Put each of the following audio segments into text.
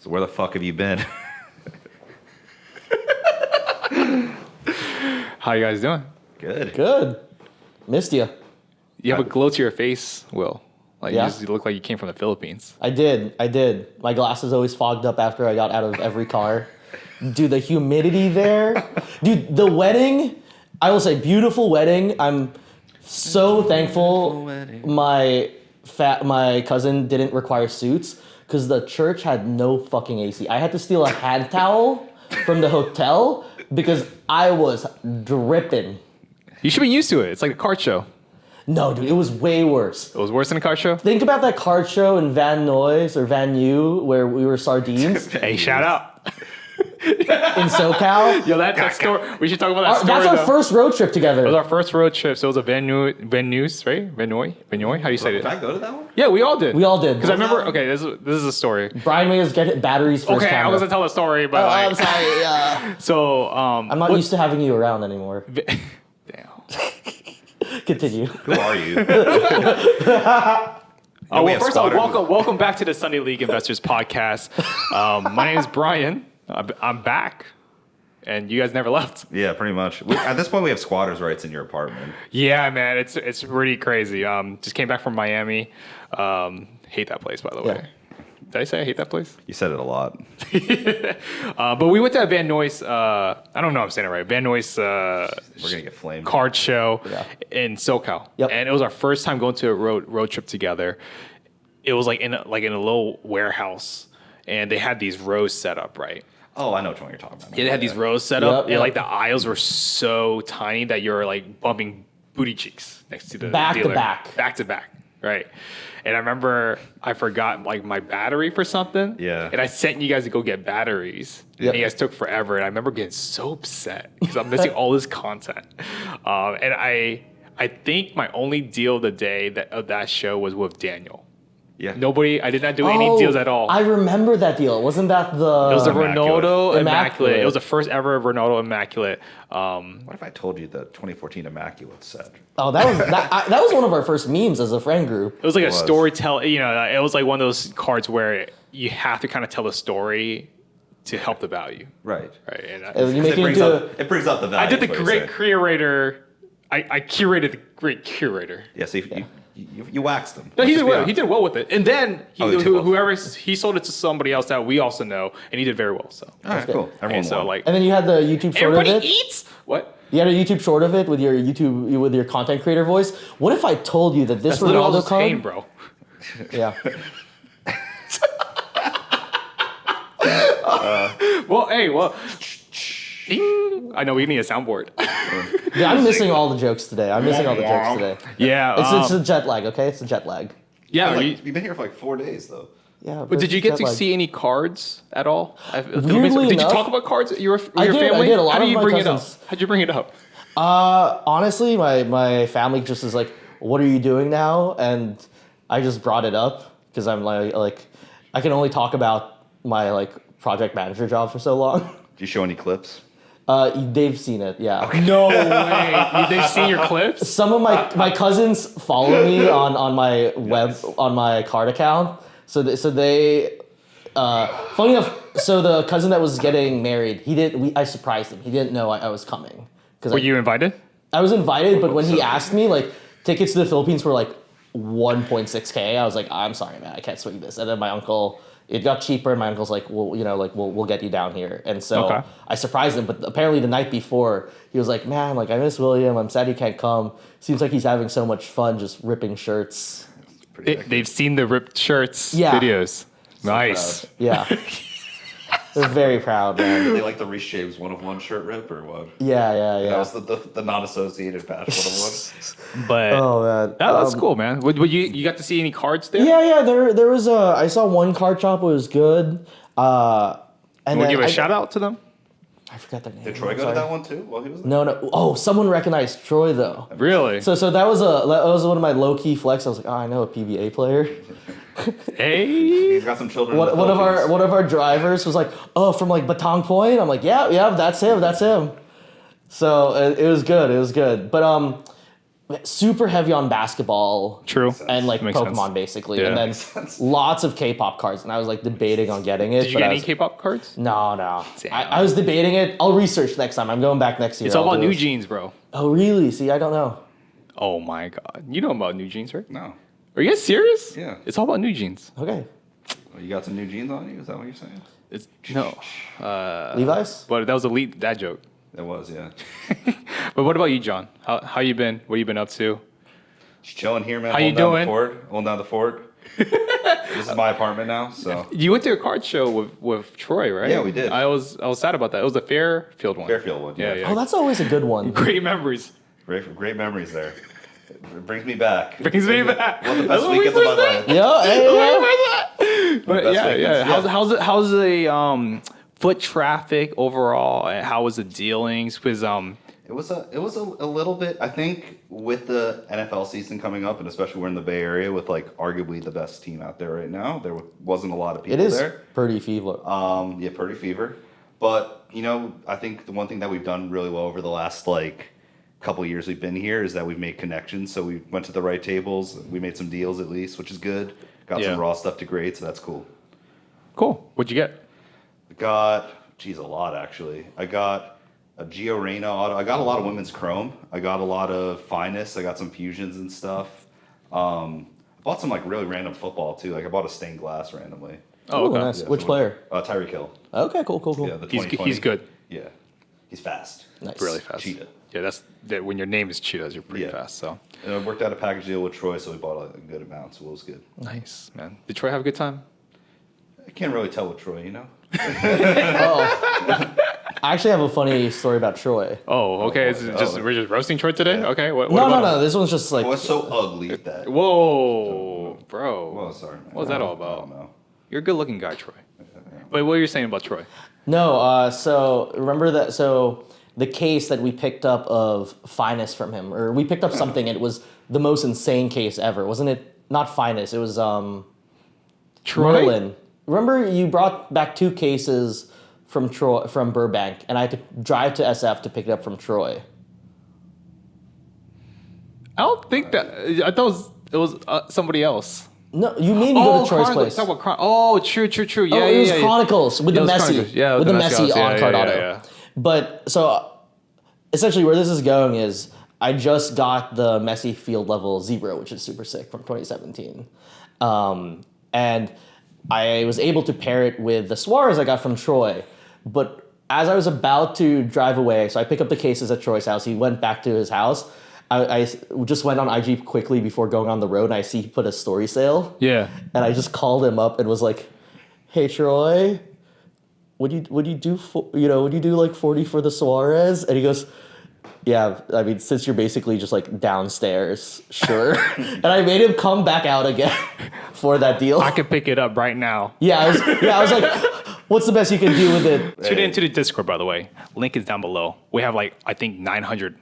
So where the fuck have you been? How you guys doing? Good. Good. Missed you. You have a glow to your face, Will. Like Yeah? you look like you came from the Philippines. I did. My glasses always fogged up after I got out of every car. Dude, the humidity there. Dude, the wedding, I will say, beautiful wedding. I'm so thankful my cousin didn't require suits because the church had no fucking AC. I had to steal a hand towel from the hotel because I was dripping. You should be used to it. It's like a card show. No, dude, it was way worse. It was worse than a card show? Think about that card show in Van Nuys or Van Nuys where we were sardines Hey, shout out. in SoCal. Yo, that story. We should talk about that story. That's our though. first road trip together. It was our first road trip, so it was a Van Nuys, right? Van Nuys? How do you say Did it? I go to that one? Yeah, we all did. We all did. Because I remember, okay, this is a story. Brian made us get batteries for his Okay, camera. I was going to tell a story, but like, I'm sorry. so, I'm not used to having you around anymore. Damn. Continue. Who are you? Oh, we well, have first of all, squatters. welcome back to the Sunday League Investors Podcast. My name is Brian. I'm back, and you guys never left. Yeah, pretty much. At this point, we have squatters' rights in your apartment. Yeah, man, it's pretty crazy. Just came back from Miami. Hate that place, by the way. Did I say I hate that place? You said it a lot. But we went to Van Nuys. I don't know if I'm saying it right. Van Nuys We're gonna get flamed. card show Yeah. in SoCal, Yep. and it was our first time going to a road trip together. It was like in a little warehouse, and they had these rows set up, right? Oh, I know which one you're talking about. Yeah, they had these rows set up, Yep, and yep. like the aisles were so tiny that you're like bumping booty cheeks next to the Back to dealer. back. Back to back, right? And I remember I forgot like my battery for something. Yeah. And I sent you guys to go get batteries. Yep. And you guys took forever. And I remember getting so upset because I'm missing all this content. And I think my only deal of the day of that show was with Daniel. Yeah. I did not do any deals at all. I remember that deal. Wasn't that the... It was the Immaculate. Ronaldo Immaculate. Immaculate. It was the first ever Ronaldo Immaculate. What if I told you the 2014 Immaculate set? Oh, that was one of our first memes as a friend group. It was like It a was. storytelling. You know, it was like one of those cards where you have to kind of tell the story to help the value, Right. right? And And you It make it brings, into... up, it brings up the value. I did the is what you great say. curator. I curated the great curator. Yeah, so you waxed them. No, Let's he just did be well. honest. He did well with it, and then Oh, he did well. whoever he sold it to somebody else that we also know, and he did very well. So, All right, cool. Everyone and so won. like And then you had the YouTube short everybody of it. eats. What? You had a YouTube short of it with your content creator voice. What if I told you that this That's literally all Ronaldo just pain, card... bro. Yeah. Well, hey, well. Ding. I know we need a soundboard. Yeah, I'm missing all the jokes today. Yeah. It's a jet lag, okay? It's a jet lag. yeah. Like, you- you've been here for like 4 days, though. Yeah. But did you get jet to lag. see any cards at all? Weirdly Did you enough- talk about cards with your I did, family? I did. A lot How of did you my bring cousins- it up? How'd you bring it up? Honestly, my family just is like, "What are you doing now?" And I just brought it up because I'm like, I can only talk about my like project manager job for so long. Do you show any clips? They've seen it, yeah. No way. They've seen your clips? Some of my cousins follow me on my on my card account, so they funny enough. So the cousin that was getting married, I surprised him. He didn't know I was coming Were you invited? I was invited, but when he asked me, like, tickets to the Philippines were like 1.6K. I was like, I'm sorry, man, I can't swing this. And then my uncle, it got cheaper, and my uncle's like, well, you know, like we'll get you down here. And so Okay. I surprised him. But apparently the night before, he was like, man, like I miss William. I'm sad he can't come. Seems like he's having so much fun just ripping shirts. They've seen the ripped shirts Yeah. videos. Nice. Yeah. They're very proud, man. They like the reshapes one-of-one shirt rip or what? Yeah. That was the non-associated patch one-of-one. But Oh man. that's cool, man. Would you got to see any cards there? Yeah. There was I saw one card shop. It was good. And We'll then give a I- shout out to them. I forgot their name. Did Troy I'm go sorry. to that one too while he was there? No. Oh, someone recognized Troy though. Really? So that was one of my low key flex. I was like, oh, I know a PBA player. Hey. He's got some children. in the One Philippines. of our drivers was like, oh, from like Batang Point. I'm like, yeah, that's him. So it was good. But super heavy on basketball. True. And like Makes Pokemon sense. basically, Yeah. and then lots of K-pop cards, and I was like debating on getting it. Did you but get I any was- K-pop cards? No. Damn. I was debating it. I'll research next time. I'm going back next year. It's all I'll about do New this. Jeans, bro. Oh really? See, I don't know. Oh my god. You know about New Jeans, right? No. Are you guys serious? Yeah. It's all about New Jeans. Okay. Oh, you got some new jeans on you? Is that what you're saying? It's no. Levi's? But that was a lead dad joke. It was, yeah. But what about you, John? How you been? What you been up to? Just chilling here, man. How you doing? Holding down the fort. This is my apartment now, so. You went to a card show with Troy, right? Yeah, we did. I was sad about that. It was the Fairfield one. Fairfield one, Yeah, yeah. yeah. Oh, that's always a good one. Great memories. Great memories there. It brings me back. Brings me back. One of the That's best what we weekends of my first life. Yeah, But Best yeah, weekends, yeah. yeah. How's the foot traffic overall? And how was the dealings? Because It was a little bit, I think, with the NFL season coming up, and especially we're in the Bay Area with like arguably the best team out there right now. There wasn't a lot of people it is there. pretty fever. Yeah, Purdy Fever. But, you know, I think the one thing that we've done really well over the last, like, couple of years we've been here is that we've made connections. So we went to the right tables. We made some deals at least, which is good. Got Yeah. some raw stuff to grade, so that's cool. cool. What'd you get? I got, a lot, actually. I got a Gio Reyna auto. I got a lot of women's chrome. I got a lot of finest. I got some fusions and stuff. I bought some, like, really random football, too. Like, I bought a stained glass randomly. Oh, Ooh, okay. nice. Yeah, Which so- player? Tyreek Hill. Okay, cool. Yeah, the He's 2020. he's good. Yeah. He's fast. Nice. Really fast. Cheetah. Yeah, that's that. When your name is Cheetahs, you're pretty Yeah. fast. So And I worked out a package deal with Troy, so we bought a good amount, so it was good. nice, man. Did Troy have a good time? I can't really tell with Troy, you know? Oh. I actually have a funny story about Troy. Oh, okay. boy. We're just roasting Troy today. Yeah. Okay. What No, about no. This one's just like What's so ugly that? Whoa, bro. Well, sorry, man. What's that all I about? don't know. You're a good-looking guy, Troy. Wait, what were you saying about Troy? no. So remember that. So the case that we picked up of finest from him, or we picked up something. It was the most insane case ever, wasn't it? Not finest. It was Troy? Merlin. Remember you brought back 2 cases from Burbank, and I had to drive to SF to pick it up from Troy. I don't think that. I thought it was somebody else. No, you made me go to Troy's Chronicles. place. Talk about oh, true. Yeah, Oh, yeah, it was yeah. Chronicles with Yeah, the it was Messi, Chronicles. Yeah, with the Messi yeah, on card yeah, auto. yeah. But so essentially, where this is going is I just got the Messi Field Level 0, which is super sick from 2017, and I was able to pair it with the Suarez I got from Troy. But as I was about to drive away, so I pick up the cases at Troy's house. He went back to his house. I just went on IG quickly before going on the road, and I see he put a story sale. Yeah. And I just called him up and was like, "Hey Troy, would you do would you do like 40 for the Suarez?" And he goes, "Yeah, I mean, since you're basically just like downstairs, sure." And I made him come back out again for that deal. I could pick it up right now. I was like, "What's the best you can do with it?" Tune into the Discord, by the way. Link is down below. We have like I think 900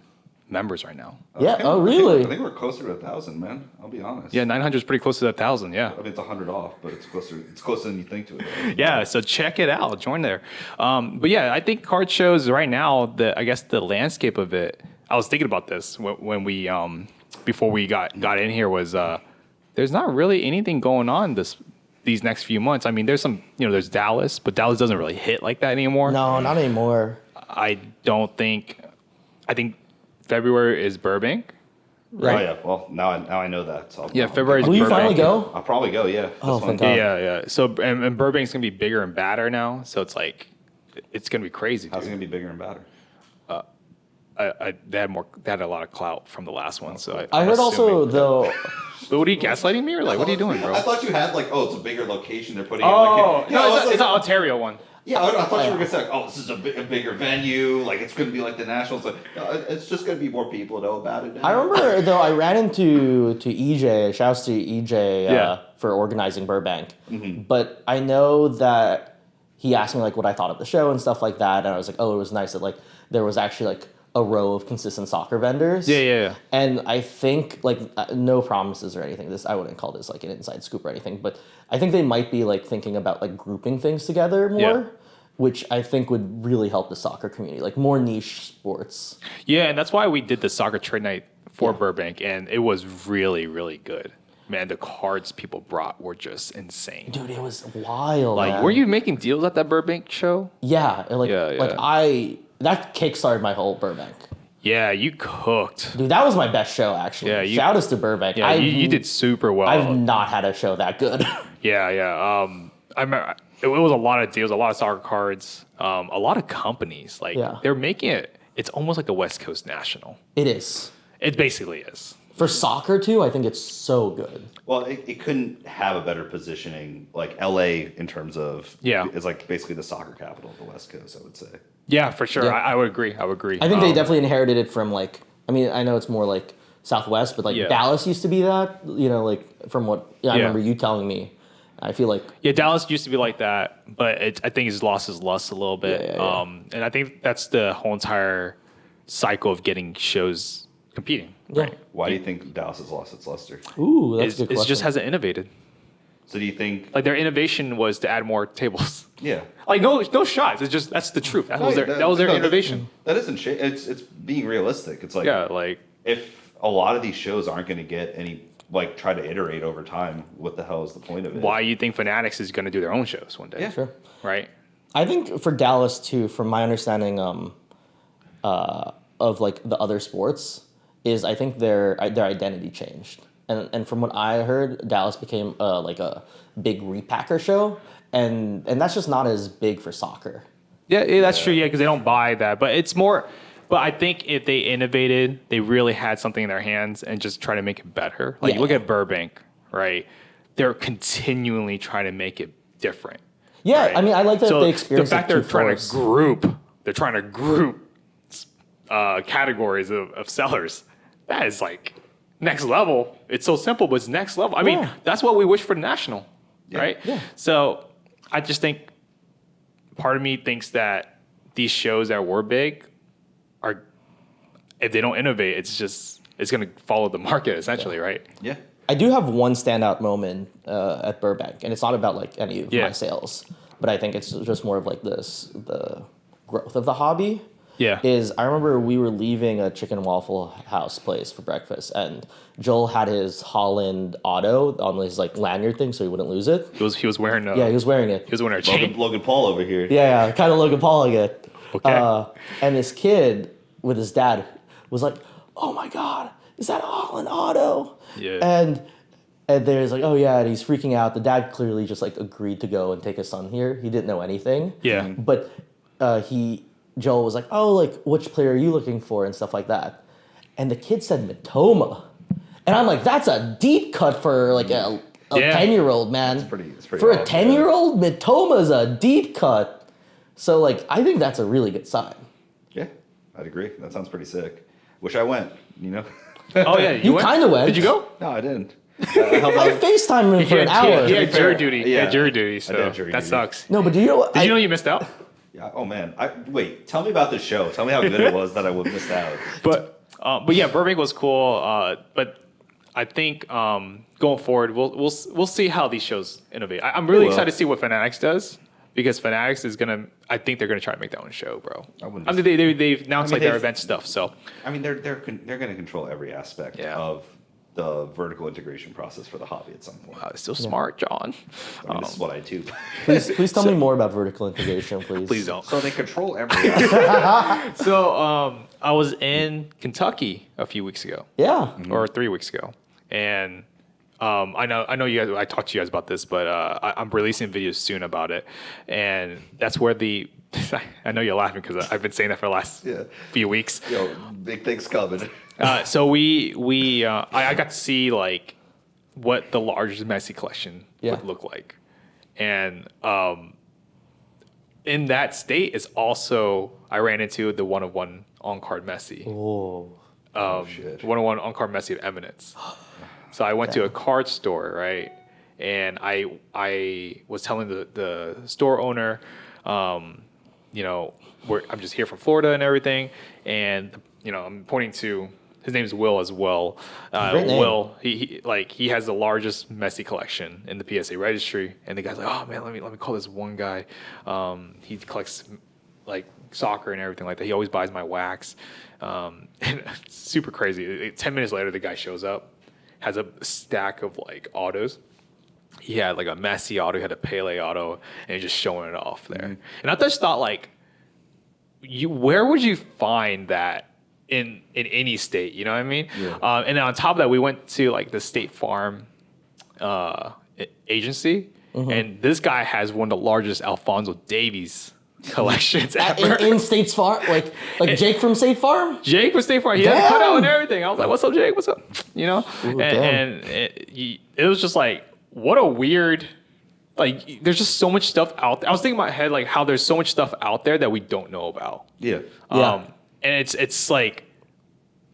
members right now. Yeah. Okay, Oh, I really? think we're closer to 1,000, man. I'll be honest. Yeah, 900 is pretty close to 1,000. Yeah. I mean, it's 100 off, but it's closer. It's closer than you think to it. Yeah, so check it out. Join there. But yeah, I think card shows right now, I guess the landscape of it, I was thinking about this when we, before we got in here was, there's not really anything going on these next few months. I mean, there's some, there's Dallas, but Dallas doesn't really hit like that anymore. No, not anymore. I think February is Burbank. Right. Oh yeah. Well, now I know that. So Yeah, February is Will you Burbank. finally go? I'll probably go. Yeah. Oh, This one. thank God. Yeah. So, and Burbank's going to be bigger and badder now. So it's like, it's going to be crazy. How's it Dude. gonna be bigger and badder? They had a lot of clout from the last one. So I I'm heard also assuming- though. But what are you gaslighting me or like what are you doing, bro? I thought you had like, it's a bigger location. They're putting. Oh in, no, like, it's an Ontario one. Yeah, I thought you were gonna say, this is a bigger venue. Like it's gonna be like the Nationals. Like, no, it's just gonna be more people know about it. Now. I remember though I ran into EJ. Shouts to EJ Yeah. for organizing Burbank. But I know that he asked me like what I thought of the show and stuff like that, and I was like, oh, it was nice that like there was actually like a row of consistent soccer vendors. Yeah. And I think like no promises or anything. I wouldn't call this like an inside scoop or anything, but I think they might be like thinking about like grouping things together more. Yeah. Which I think would really help the soccer community, like more niche sports. Yeah, and that's why we did the soccer trade night for Yeah. Burbank, and it was really, really good. Man, the cards people brought were just insane. Dude, it was wild. Like, man. were you making deals at that Burbank show? Yeah, like Yeah. that kickstarted my whole Burbank. Yeah, you cooked. Dude, that was my best show actually. Yeah, Shout outs to Burbank. Yeah, you did super well. I've not had a show that good. Yeah. I remember it was a lot of deals, a lot of soccer cards, a lot of companies. Like Yeah. they're making it. It's almost like a West Coast National. It is. It basically is. For soccer too, I think it's so good. Well, it couldn't have a better positioning. Like LA in terms of it's like basically the soccer capital of the West Coast. I would say. Yeah, for sure. Yeah. I would agree. I would agree. I think they definitely inherited it from like. I mean, I know it's more like Southwest, but like Yeah. Dallas used to be that. You know, like from what I remember you telling me. I feel like Yeah, Dallas used to be like that, but I think it's lost its lust a little bit. Yeah. And I think that's the whole entire cycle of getting shows competing. yeah. Why do you think Dallas has lost its luster? Ooh, that's a It good question. just hasn't innovated. So do you think? Like their innovation was to add more tables. Yeah. Like no shots. It's just that's the truth. That was their innovation. That isn't shit. It's being realistic. It's like Yeah, like if a lot of these shows aren't going to get any like try to iterate over time, what the hell is the point of it? why you think Fanatics is going to do their own shows one day? Yeah. Sure. Right. I think for Dallas too, from my understanding of like the other sports, is I think their identity changed, and from what I heard, Dallas became like a big repacker show, and that's just not as big for soccer. Yeah, that's true. Yeah, because they don't buy that, but it's more. But I think if they innovated, they really had something in their hands and just try to make it better. Like Yeah. look at Burbank, right? They're continually trying to make it different. Yeah, Right. I mean, I like that So they experience the fact it they're through trying force. to group, they're trying to group categories of sellers. That is like next level. It's so simple, but it's next level. I mean, Yeah. that's what we wish for the national, right? Yeah. So I just think part of me thinks that these shows that were big are, if they don't innovate, it's going to follow the market essentially, right? Yeah. I do have one standout moment at Burbank, and it's not about like any of Yeah. my sales, but I think it's just more of like the growth of the hobby. Yeah. Is I remember we were leaving a chicken waffle house place for breakfast, and Joel had his Holland Auto on his like lanyard thing, so he wouldn't lose it. He was wearing Yeah, he was wearing it. he was wearing a chain. Logan Paul over here. Yeah, kind of Logan Paul again. Okay. And this kid with his dad was like, "Oh my God, is that a Holland Auto?" Yeah. And there's like, "Oh yeah," and he's freaking out. The dad clearly just like agreed to go and take his son here. He didn't know anything. Yeah. But Joel was like, "Oh, like which player are you looking for?" and stuff like that. And the kid said Matoma. And I'm like, that's a deep cut for like a Yeah. 10-year-old, man. It's pretty For a awesome, 10-year-old, Mitoma's a deep cut. So like I think that's a really good sign. Yeah, I'd agree. That sounds pretty sick. Wish I went. You know. Oh yeah, You went? kinda went. Did you go? No, I didn't. I FaceTime him for an hour. He had jury duty. He Yeah. had jury duty, so did jury that duty. sucks. No, but do you know what? Did you know you missed out? Yeah. Oh man. Wait. Tell me about this show. Tell me how good it was that I would miss out. But yeah, Burbank was cool. But I think going forward, we'll see how these shows innovate. I'm really will. excited to see what Fanatics does, because Fanatics is gonna. I think they're gonna try to make their own show, bro. I wouldn't I mean, they've announced like their they've- event stuff. So I mean, they're going to control every aspect Yeah. of the vertical integration process for the hobby at some point. it's still smart, John. I mean, this is what I do. Please tell me more about vertical integration, please. Please don't. So they control every aspect. So I was in Kentucky a few weeks ago. Yeah. Or 3 weeks ago, and I know you guys. I talked to you guys about this, but I'm releasing videos soon about it, and that's where the. I know you're laughing because I've been saying that for the last Yeah. few weeks. Yo, big things coming. So I got to see like what the largest Messi collection Yeah. would look like, and in that state is also I ran into the 1-of-1 on card Messi. Oh. Shit. 1-on-1 on-card Messi of Eminence. So I went to a card store, right? And I was telling the store owner, you know, I'm just here from Florida and everything. And, you know, I'm pointing to, his name's Will as well. Great name. Will, he has the largest Messi collection in the PSA registry. And the guy's like, oh man, let me call this one guy. He collects like soccer and everything like that. He always buys my wax. And it's super crazy. 10 minutes later, the guy shows up, has a stack of like autos. He had like a Messi auto, he had a Pele auto, and he's just showing it off there. And I just thought like, where would you find that in any state? You know what I mean? Yeah. And then on top of that, we went to like the State Farm agency, and this guy has one of the largest Alfonso Davies collections ever. In State Farm, like Jake from State Farm. Jake from State Farm, he had the cutout and everything. I was like, "What's up, Jake? What's up?" You know, Ooh, and it was just like, what a weird. Like, there's just so much stuff out there. I was thinking in my head, like, how there's so much stuff out there that we don't know about. Yeah. Yeah. And it's like,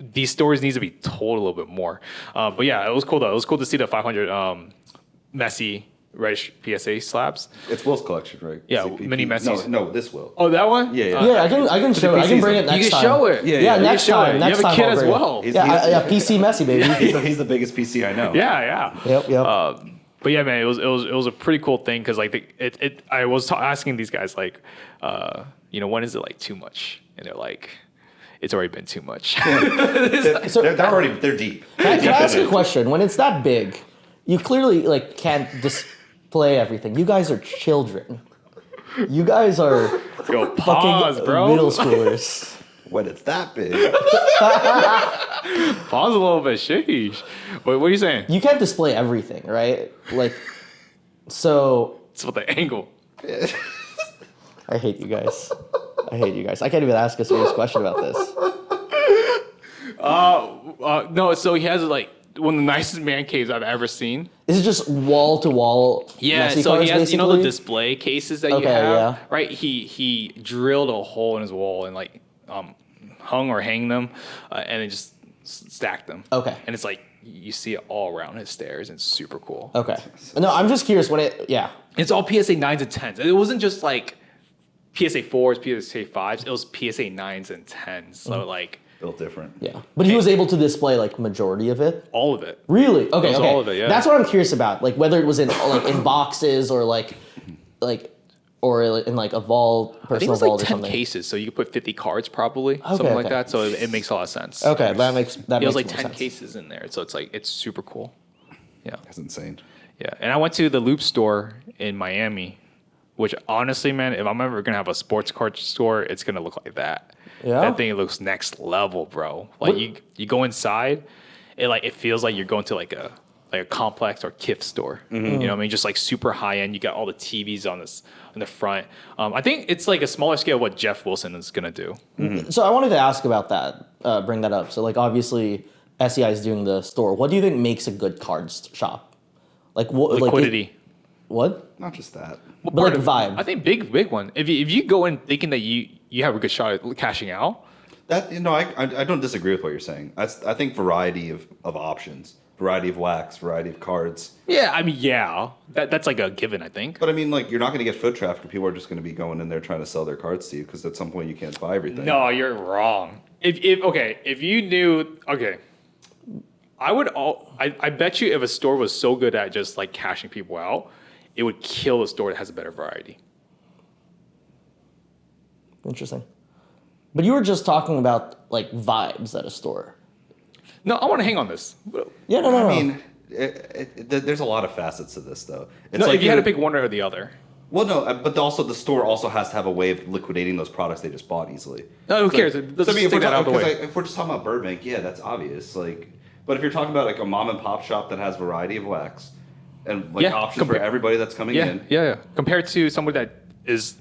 these stories needs to be told a little bit more. But yeah, it was cool though. It was cool to see the 500 Messi reddish PSA slabs. It's Will's collection, right? Yeah, CPP. mini Messi's. No, this Will. Oh, that one? Yeah, yeah. Yeah, I can show it. I can bring it next time. You can show it. Yeah, Yeah, yeah. next time. You Next have a time kid I'll as bring it. well. Yeah, PC Messi, baby. He's the biggest PC I know. Yeah. Yep. But yeah, man, it was a pretty cool thing because like I was asking these guys like, when is it like too much? And they're like, it's already been too much. They're deep. Can I ask you a question? When it's that big, you clearly like can't display everything. You guys are children. You guys are Yo, pause, fucking bro. middle schoolers. When it's that big. Pause a little bit. Sheesh. What are you saying? You can't display everything, right? Like, so It's about the angle. I hate you guys. I can't even ask a serious question about this. No, so he has like one of the nicest man caves I've ever seen. Is it just wall to wall? Yeah, Messi so cards, he has basically? the display cases that you Okay, have, yeah. right? He drilled a hole in his wall and like hung or hang them, and then just stacked them. Okay. And it's like you see it all around his stairs, and it's super cool. Okay. No, I'm just curious when it. Yeah. It's all PSA 9s and 10s. It wasn't just like PSA 4s, PSA 5s. It was PSA 9s and 10s. So like Built different. Yeah. But he was able to display like majority of it. all of it. Really? Okay. was Okay. all of it, yeah. That's what I'm curious about. Like whether it was in in boxes or or in like a vault, I think it personal was like vault or 10 something. cases, so you could put 50 cards probably, something like okay. that. So it makes a lot of sense. Okay, that makes It was like more 10 sense. cases in there, so it's super cool. Yeah. That's insane. Yeah, and I went to the Loop store in Miami, which honestly, man, if I'm ever gonna have a sports card store, it's gonna look like that. Yeah? That thing looks next level, bro. Like you go inside, it feels like you're going to like a complex or KIF store. You know what I mean? Just like super high end. You got all the TVs on the front. I think it's like a smaller scale of what Jeff Wilson is gonna do. So I wanted to ask about that. Bring that up. So like obviously SEI is doing the store. What do you think makes a good cards shop? Like what? Liquidity. What? Not just that. But like vibe. I think big one. If you go in thinking that you have a good shot at cashing out, That I don't disagree with what you're saying. I think variety of options, variety of wax, variety of cards. yeah, I mean, yeah, that's like a given, I think. But I mean, like, you're not going to get foot traffic. People are just going to be going in there trying to sell their cards to you because at some point you can't buy everything. No, you're wrong. If you knew, I bet you if a store was so good at just like cashing people out, it would kill a store that has a better variety. Interesting. But you were just talking about like vibes at a store. No, I want to hang on this. Yeah, no. I mean, there's a lot of facets to this, though. It's No, like if you had to pick one or the other. Well, no, but also the store also has to have a way of liquidating those products they just bought easily. No, who cares? So, Let's just take that out of the way. if we're just talking about Burbank, yeah, that's obvious. Like, but if you're talking about like a mom and pop shop that has variety of wax and like Yeah, options for everybody that's coming in, Yeah. Compared to somebody that is,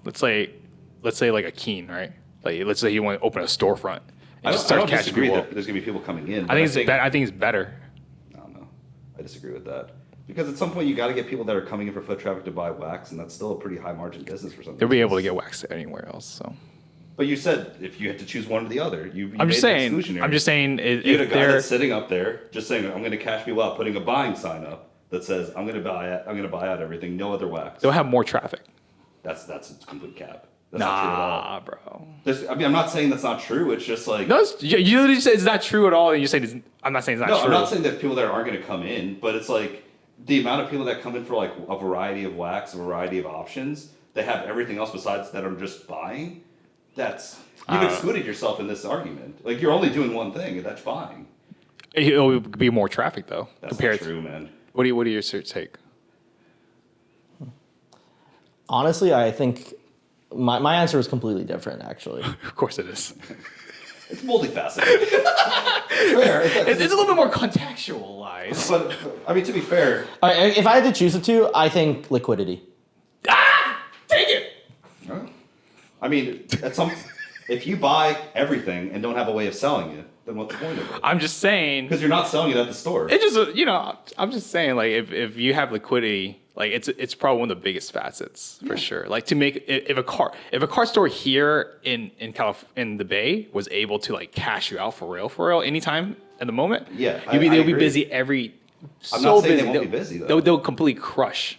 let's say like a Keen, right? Like, let's say you want to open a storefront and I just don't start catching disagree people that up. there's gonna be people coming in. I but think it's better. I don't know. I disagree with that. Because at some point you got to get people that are coming in for foot traffic to buy wax, and that's still a pretty high margin business for some. They'll be able to get waxed anywhere else. So But you said if you had to choose one or the other, you I'm made just the saying. exclusionary. I'm just saying. You had a If guy they're that's sitting up there just saying, "I'm going to cash people out," putting a buying sign up that says, "I'm going to buy it. I'm going to buy out everything. No other wax." they'll have more traffic. That's a complete cap. That's not true at all. Nah, bro. I mean, I'm not saying that's not true. It's just like No, you literally said it's not true at all, and you're saying I'm not saying it's not no, true. I'm not saying that people that aren't going to come in, but it's like the amount of people that come in for like a variety of wax, a variety of options, they have everything else besides that are just buying, you've excluded yourself in this argument. Like, you're only doing one thing, and that's buying. It'll be more traffic though. That's not true, man. What do your take? Honestly, I think my answer is completely different, actually. Of course it is. It's multifaceted. Fair. It's a little bit more contextualized. But, I mean, to be fair. All right, if I had to choose the two, I think liquidity. Take it! I mean, if you buy everything and don't have a way of selling it, then what's the point of it? I'm just saying. Because you're not selling it at the store. It just, I'm just saying, like, if you have liquidity, like, it's probably one of the biggest facets for sure. Like, to make if a car store here in the Bay was able to like cash you out for real anytime at the moment, they'll be busy every. I'm not saying they won't be busy though. They'll completely crush.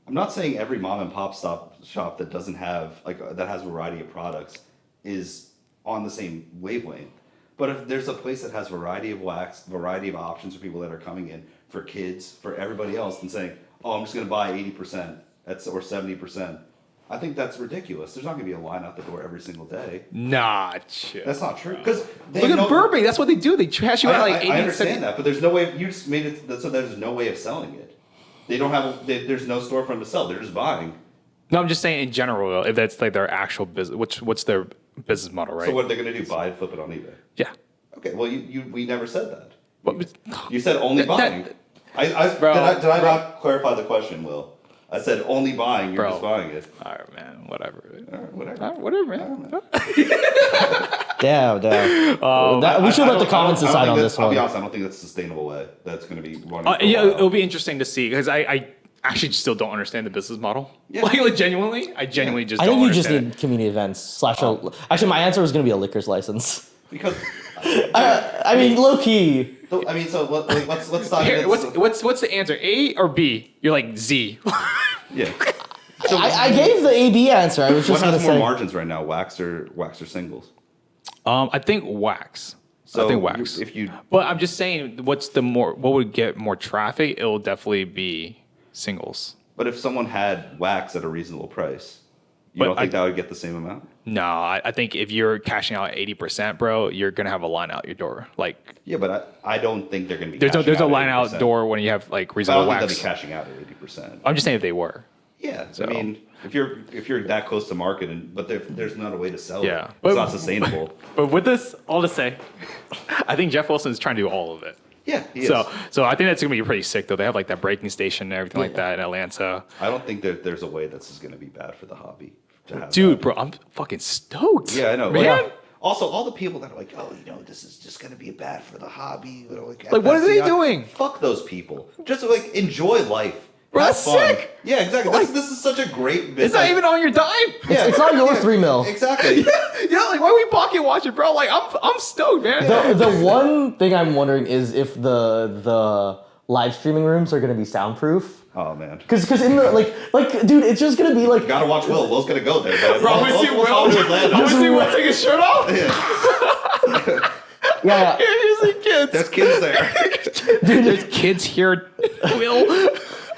I'm not saying every mom and pop shop that doesn't have that has a variety of products is on the same wavelength. But if there's a place that has variety of wax, variety of options for people that are coming in, for kids, for everybody else, and saying, "Oh, I'm just going to buy 80% or 70%," I think that's ridiculous. There's not going to be a line out the door every single day. Nah, chill. That's not true. Because look at Burbank. That's what they do. They cash you out like 80%. I understand that, but there's no way. You just made it so there's no way of selling it. They don't have. There's no storefront to sell. They're just buying. No, I'm just saying in general, if that's like their actual business, what's their business model, right? So what are they going to do? Buy and flip it on eBay? Yeah. Okay. Well, we never said that. But, you said only buying. Did I not clarify the question, Will? I said only buying. You're just buying it. All right, man. Whatever. Whatever, man. Damn. We should let the comments decide on this one. I'll be honest. I don't think that's a sustainable way. That's going to be running. It'll be interesting to see because I actually still don't understand the business model. Yeah. Like genuinely, I genuinely just. I don't think you just understand need community events / Actually, my answer was going to be a liquor's license. Because. I mean, low key. I mean, so let's talk. Here, what's the answer? A or B? You're like Z. Yeah. So I gave the AB answer. I was just going to say. What has more margins right now, wax or singles? I think wax. So I think wax. But I'm just saying, what would get more traffic? It'll definitely be singles. But if someone had wax at a reasonable price, you don't think that would get the same amount? No, I think if you're cashing out 80%, bro, you're gonna have a line out your door. Like yeah, but I don't think they're gonna be. There's a line out door when you have like reasonable wax. I don't think they'll be cashing out at 80%. I'm just saying if they were. Yeah, so. I mean, if you're that close to market, but there's not a way to sell it. Yeah, it's not sustainable. But with this, all to say, I think Jeff Wilson's trying to do all of it. Yeah, he is. So I think that's gonna be pretty sick though. They have like that breaking station and everything like that in Atlanta. I don't think that there's a way this is gonna be bad for the hobby. Dude, bro, I'm fucking stoked. Yeah, I know, man. Yeah. Also, all the people that are like, oh, this is just gonna be bad for the hobby. Like what are they doing? Fuck those people. Just like enjoy life. Bro, that's sick. Yeah, exactly. This is such a great business. It's not even on your dime. Yeah, it's not your $3 million. Exactly. Yeah, like why are we pocket watching, bro? Like I'm stoked, man. The one thing I'm wondering is if the live streaming rooms are gonna be soundproof. Oh man. Because in the like dude, it's just gonna be like. You gotta watch Will. Will's gonna go there. Bro, I'm gonna see Will take his shirt off. Yeah. You see kids. There's kids there. Dude, there's kids here. Will.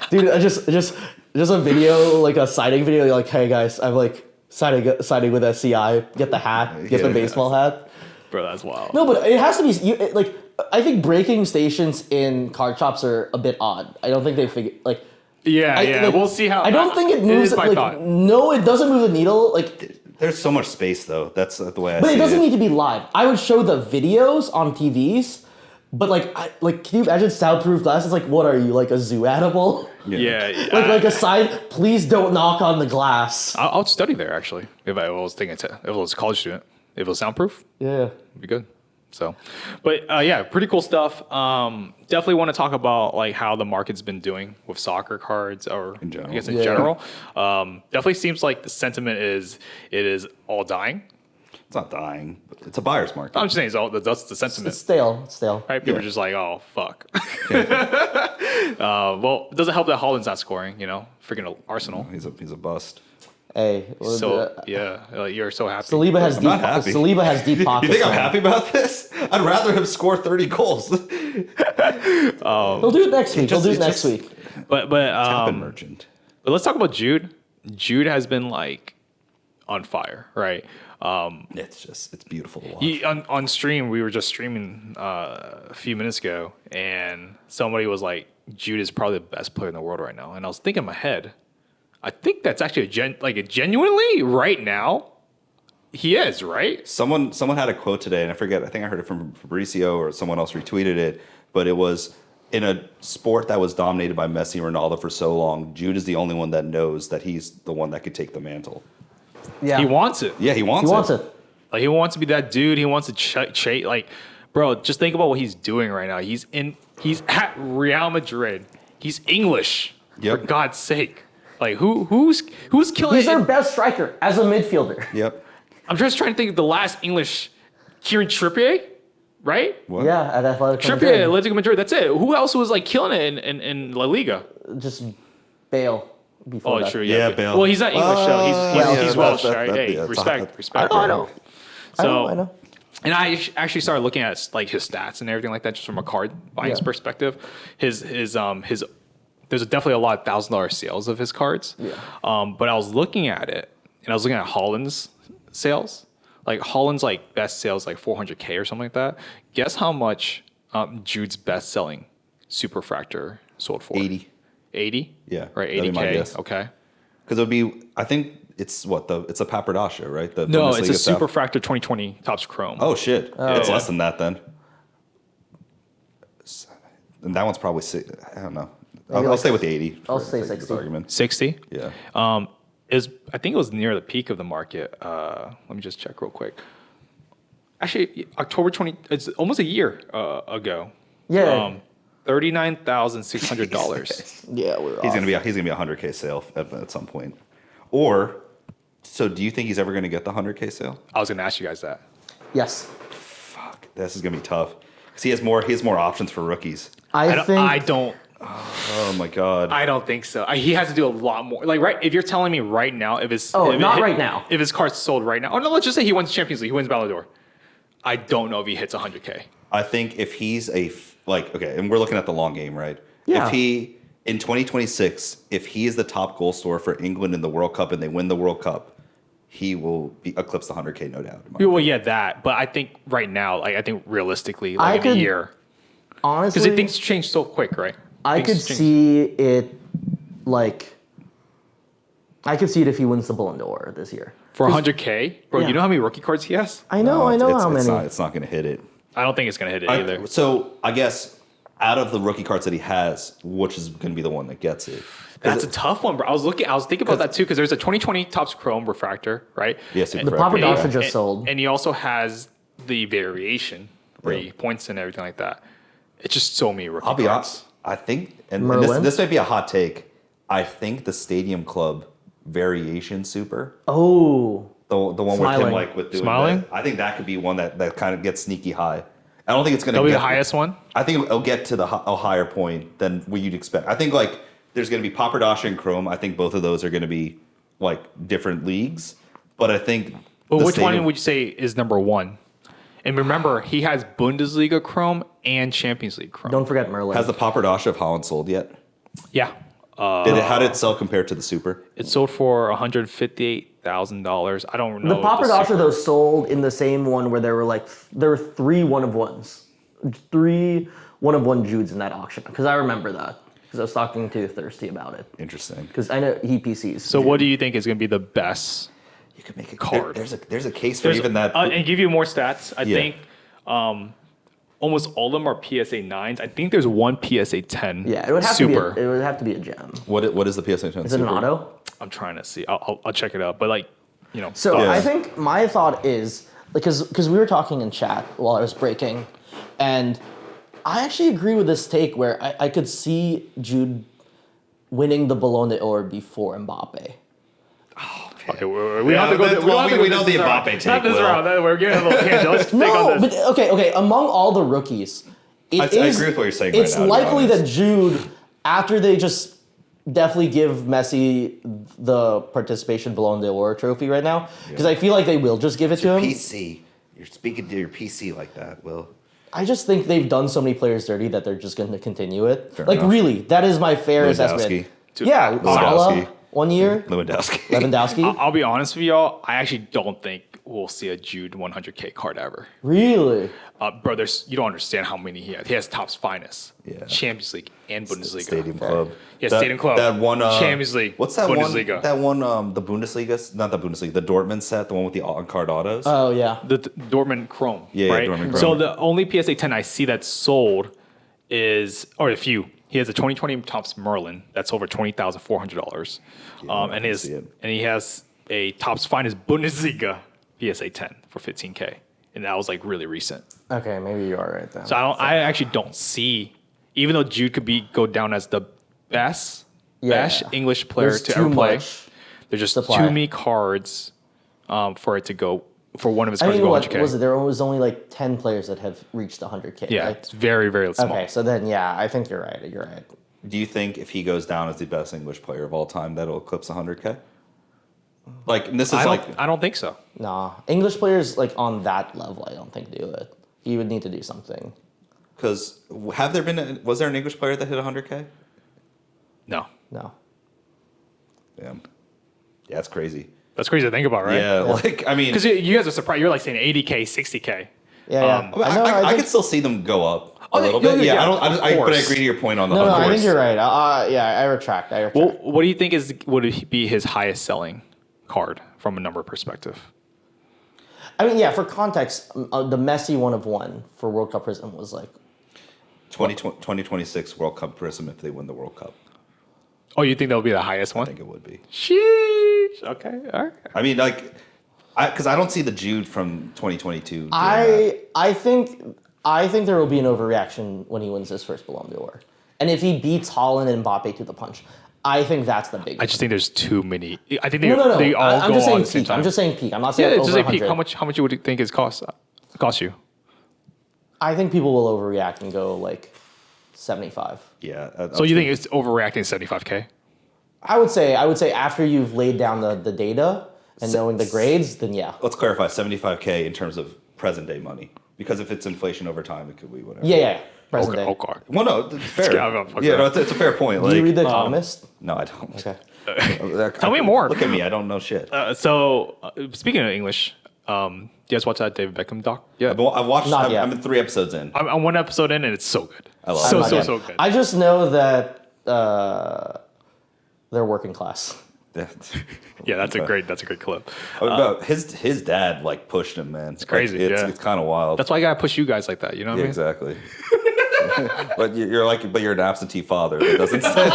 Dude, just a video, like a sighting video. You're like, hey guys, I'm like sighting with SCI. Get the hat. Get the baseball hat. Bro, that's wild. No, but it has to be like. I think breaking stations in card shops are a bit odd. I don't think they figure like. Yeah. We'll see how. I don't think it moves. No, it doesn't move the needle. Like, there's so much space though. That's the way I see it. But it doesn't need to be live. I would show the videos on TVs, but can you imagine soundproof glasses? Like, what are you, like a zoo animal? Yeah. Like a sign. Please don't knock on the glass. I'll study there actually. If I was if I was a college student, if it was soundproof, yeah, it'd be good. So, but yeah, pretty cool stuff. Definitely want to talk about like how the market's been doing with soccer cards, or in general. I guess in general. Definitely seems like the sentiment is all dying. It's not dying. But it's a buyer's market. I'm just saying that's the sentiment. It's stale. Right? People are just like, oh fuck. Well, it doesn't help that Holland's not scoring. Freaking Arsenal. He's a bust. Hey, you're so happy. Saliba has deep pockets. You think I'm happy about this? I'd rather him score 30 goals. He'll do it next week. But merchant. But let's talk about Jude. Jude has been like on fire, right? It's beautiful to watch. On stream, we were just streaming a few minutes ago, and somebody was like, Jude is probably the best player in the world right now. And I was thinking in my head, I think that's actually genuinely right now, he is, right? Someone had a quote today, and I forget. I think I heard it from Fabricio or someone else retweeted it. But it was in a sport that was dominated by Messi and Ronaldo for so long. Jude is the only one that knows that he's the one that could take the mantle. Yeah. He wants it. Yeah, he wants it. Like, he wants to be that dude. He wants to chase. Like, bro, just think about what he's doing right now. He's at Real Madrid. He's English. Yep. For God's sake. Like, who's killing? He's their best striker as a midfielder. Yep. I'm just trying to think of the last English. Kieran Trippier, right? What? Yeah, at Atletico Trippier, Madrid. Atletico Madrid. That's it. Who else was like killing it in La Liga? Just Bale. Before Oh, that. true. Yeah, Yeah, Bale. Well, he's not English though. He's Welsh, right? Hey, yeah, respect. I know. So, I know. And I actually started looking at like his stats and everything like that, just from a card buying Yeah. perspective. His there's definitely a lot of $1,000 sales of his cards. Yeah. But I was looking at it, and I was looking at Holland's sales. Like Holland's like best sales like 400K or something like that. Guess how much Jude's best selling Superfractor sold for? 80. 80? Yeah, Right, that'd be my 80K. guess. Okay. Because it would be, I think it's it's a Papardasha, right? The No, it's a Bundesliga stuff. Superfractor 2020 Topps Chrome. Oh shit! It's Yeah. less than that then. And that one's probably I don't know. I'll like- stay with the 80. I'll for say the sake of this 60. argument. 60? Yeah. I think it was near the peak of the market. Let me just check real quick. Actually, October 20, it's almost a year ago. Yeah. $39,600. Yeah, we're He's off. gonna be a 100K sale at some point. Or, so do you think he's ever gonna get the 100K sale? I was going to ask you guys that. Yes. Fuck, this is gonna be tough. Because he has more options for rookies. I think I don't Oh my god. think so. He has to do a lot more. Like, right, if you're telling me right now, if his right now. if his card's sold right now, oh no, let's just say he wins Champions League, he wins Ballon d'Or. I don't know if he hits 100K. I think if he's okay, and we're looking at the long game, right? Yeah. If he in 2026, if he is the top goal scorer for England in the World Cup and they win the World Cup, he will eclipse the 100K, no doubt. Well, yeah, that. But I think right now, like, I think realistically, like in a year, honestly, because things change so quick, right? I could Things change. see it like I could see it if he wins the Ballon d'Or this year. For 100K, bro. Yeah. You know how many rookie cards he has? I know how many. It's not going to hit it. I don't think it's gonna hit it either. So I guess out of the rookie cards that he has, which is going to be the one that gets it? That's a tough one, bro. I was thinking about that too, because there's a 2020 Topps Chrome refractor, right? Yes, And- The Refractor, Papadasha yeah. just sold. And he also has the variation where he points and everything like that. It's just so many rookie I'll be cards. honest. I think, and Merlin? this may be a hot take. I think the Stadium Club variation super, Oh, the one with him Smiling. like with doing Smiling? that, I think that could be one that kind of gets sneaky high. I don't think it's going to That'll be get the highest one. I think it'll get to a higher point than what you'd expect. I think like there's going to be Papadasha and Chrome. I think both of those are going to be like different leagues. But I think. But the which Stadium- one would you say is number one? And remember, he has Bundesliga Chrome and Champions League Chrome. don't forget Merlin. has the Papadasha of Holland sold yet? Yeah. How did it sell compared to the Super? It sold for $158,000. I don't know. The if Papadasha Super- though sold in the same one where there were 3 one-of-ones. 3 one-of-one Judes in that auction. Because I remember that. Because I was talking to Thirsty about it. Interesting. Because I know he PCs. So what do you think is going to be the best? You could make a Card. There's a case for even that. And give you more stats. I Yeah. think almost all of them are PSA 9s. I think there's one PSA 10. Yeah, it would have Super. to be. It would have to be a gem. What is the PSA 10 Is it an auto? I'm trying to see. I'll check it out. But like, you know. So Yeah. I think my thought is because we were talking in chat while I was breaking, and I actually agree with this take where I could see Jude winning the Ballon d'Or before Mbappe. Okay, we don't have to go. we know the Mbappe take, Not this Will. round. We're getting a little tangent. Let's think No, on this. but okay. Among all the rookies, I agree with what you're saying right It's now, to be likely that honest. Jude, after they just definitely give Messi the participation Ballon d'Or trophy right now, because I feel like they will just give it to him. PC. You're speaking to your PC like that, Will. I just think they've done so many players dirty that they're just going to continue it. Fair like enough. really, that is my fair assessment. Lewandowski. Yeah, Salah. Lewandowski. 1 year. Lewandowski. Lewandowski. I'll be honest with y'all. I actually don't think we'll see a Jude 100K card ever. Really? Bro, you don't understand how many he has. He has Topps Finest, Yeah. Champions League, and Bundesliga. Stadium Club. Yeah, Stadium Club. That one. Champions League. What's that Bundesliga. one? That one. The Bundesliga. Not the Bundesliga. The Dortmund set. The one with the on-card autos. Oh yeah. The Dortmund Chrome. Yeah, right? Dortmund Chrome. So the only PSA 10 I see that's sold is, or a few. He has a 2020 Topps Merlin that's over $20,400. And he has a Topps Finest Bundesliga PSA 10 for $15K, and that was like really recent. Okay, maybe you are right then. So I actually don't see, even though Jude could go down as the best English player There's to too ever play. much There's just supply. too many cards for it to go for one of his I cards mean, to go what 100K. was it? There was only like 10 players that have reached 100K. Yeah, Right? it's very, very small. Okay, so then yeah, I think you're right. You're right. Do you think if he goes down as the best English player of all time, that'll eclipse 100K? Like, and this is I don't think so. Nah, English players like on that level, I don't think do it. You would need to do something. because was there an English player that hit 100K? No. No. Damn. Yeah, that's crazy. That's crazy to think about, right? Yeah, like, I mean, Because you guys are surprised. You're like saying 80K, 60K. Yeah, yeah. I think- could still see them go up a Oh, little yeah, bit. yeah, Yeah, of but I course. agree to your point on the No, of I course. think you're right. I retract. Well, what do you think would be his highest selling card from a number perspective? I mean, yeah. For context, the Messi 1 for World Cup Prism was like 2026 World Cup Prism if they win the World Cup. Oh, you think that would be the highest I one? think it would be. Sheesh. Okay. All right. I mean, like, because I don't see the Jude from 2022. doing that. I think there will be an overreaction when he wins his first Ballon d'Or, and if he beats Haaland and Mbappe to the punch, I think that's the big. I just think there's too many. I think no. they all I'm go just on saying at the same peak. time. I'm just saying peak. I'm not saying yeah, over just like peak. 100. How much you would think it cost you? I think people will overreact and go like 75. Yeah. So you think it's overreacting 75K? I would say after you've laid down the data and knowing the grades, then yeah. Let's clarify 75K in terms of present day money. Because if it's inflation over time, it could be whatever. Yeah. Present day. Okay. Well, no, it's fair. Yeah, I'm fucking Yeah, no, around. it's a fair point. Do Like, you read The Economist? no, I don't. Okay. Tell me more. Look at me. I don't know shit. So speaking of English, you guys watch that David Beckham doc? Yeah. I've watched. Not yet. I'm in 3 episodes in. I'm one episode in and it's so good. I love so, it. so, Not so yet. good. I just know that they're working class. Yeah, that's a great clip. No, his dad like pushed him, man. It's crazy, yeah. It's kind of wild. That's why I gotta push you guys like that. You know what Yeah, I mean? exactly. But you're an absentee father. That doesn't say.